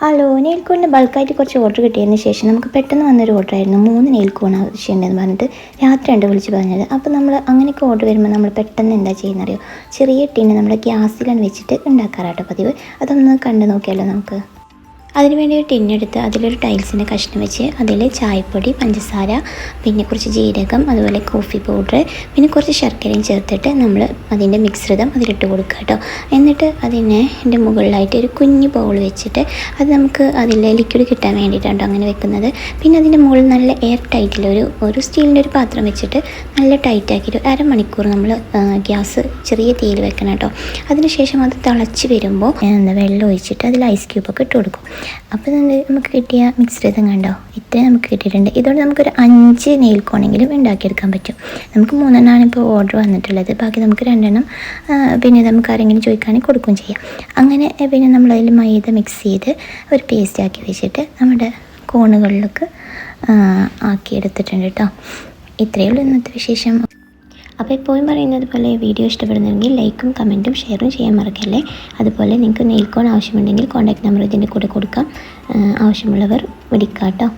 Hello, nail കോണിൻ്റെ ബൾക്കായിട്ട് കുറച്ച് order കിട്ടിയതിന് ശേഷം നമുക്ക് പെട്ടെന്ന് വന്നൊരു ഓർഡർ ആയിരുന്നു. 3 നെയിൽ കോൺ ആവശ്യമുണ്ടെന്ന് പറഞ്ഞിട്ട് രാത്രി വിളിച്ച് പറഞ്ഞത്. അപ്പോൾ നമ്മൾ അങ്ങനെയൊക്കെ ഓർഡർ വരുമ്പോൾ നമ്മൾ പെട്ടെന്ന് എന്താ ചെയ്യുന്നറിയോ, ചെറിയ ടിന്ന് നമ്മുടെ ഗ്യാസിലാണ് വെച്ചിട്ട് ഉണ്ടാക്കാറാട്ടോ പതിവ്. അതൊന്ന് കണ്ടു നോക്കിയാലോ നമുക്ക്. അതിനുവേണ്ടി ഒരു ടിന്നെടുത്ത് അതിലൊരു ടൈൽസിൻ്റെ കഷ്ണം വെച്ച് അതിൽ ചായപ്പൊടി, പഞ്ചസാര, പിന്നെ കുറച്ച് ജീരകം, അതുപോലെ കോഫി പൗഡർ, പിന്നെ കുറച്ച് ശർക്കരയും ചേർത്തിട്ട് നമ്മൾ അതിൻ്റെ മിശ്രിതം അതിലിട്ട് കൊടുക്കുക കേട്ടോ. എന്നിട്ട് അതിൻ്റെ മുകളിലായിട്ട് ഒരു കുഞ്ഞു ബൗൾ വെച്ചിട്ട് അത് നമുക്ക് അതിൽ ലിക്വിഡ് കിട്ടാൻ വേണ്ടിയിട്ടാണ് അങ്ങനെ വെക്കുന്നത്. പിന്നെ അതിൻ്റെ മുകളിൽ നല്ല എയർ ടൈറ്റിൽ ഒരു സ്റ്റീലിൻ്റെ ഒരു പാത്രം വെച്ചിട്ട് നല്ല ടൈറ്റാക്കിയിട്ട് അരമണിക്കൂർ നമ്മൾ ഗ്യാസ് ചെറിയ തീയിൽ വെക്കണം കേട്ടോ. അതിനുശേഷം അത് തിളച്ച് വരുമ്പോൾ വെള്ളം ഒഴിച്ചിട്ട് അതിൽ ഐസ് ക്യൂബൊക്കെ ഇട്ട് കൊടുക്കും. അപ്പോൾ നമുക്ക് കിട്ടിയ മിക്സ്ഡ് കണ്ടോ, ഇത്രയും നമുക്ക് കിട്ടിയിട്ടുണ്ട്. ഇതുകൊണ്ട് നമുക്കൊരു 5 നെയിൽ കോണെങ്കിലും ഉണ്ടാക്കിയെടുക്കാൻ പറ്റും. നമുക്ക് 3 ഇപ്പോൾ ഓർഡർ വന്നിട്ടുള്ളത്, ബാക്കി നമുക്ക് 2 പിന്നെ നമുക്ക് ആരെങ്കിലും ചോദിക്കുകയാണെങ്കിൽ കൊടുക്കുകയും ചെയ്യാം. അങ്ങനെ പിന്നെ നമ്മളതിൽ മൈദ മിക്സ് ചെയ്ത് ഒരു പേസ്റ്റ് ആക്കി വെച്ചിട്ട് നമ്മുടെ കോണുകളിലേക്ക് ആക്കിയെടുത്തിട്ടുണ്ട് കേട്ടോ. ഇത്രയേ ഉള്ളൂ ഇന്നത്തെ വിശേഷം. അപ്പോൾ എപ്പോഴും പറയുന്നത് പോലെ വീഡിയോ ഇഷ്ടപ്പെടുന്നെങ്കിൽ ലൈക്കും കമൻറ്റും ഷെയറും ചെയ്യാൻ മറക്കല്ലേ. അതുപോലെ നിങ്ങൾക്ക് നെയിൽ കോൺ ആവശ്യമുണ്ടെങ്കിൽ കോൺടാക്ട് നമ്പർ ഇതിൻ്റെ കൂടെ കൊടുക്കാം. ആവശ്യമുള്ളവർ വിളിക്കാം കേട്ടോ.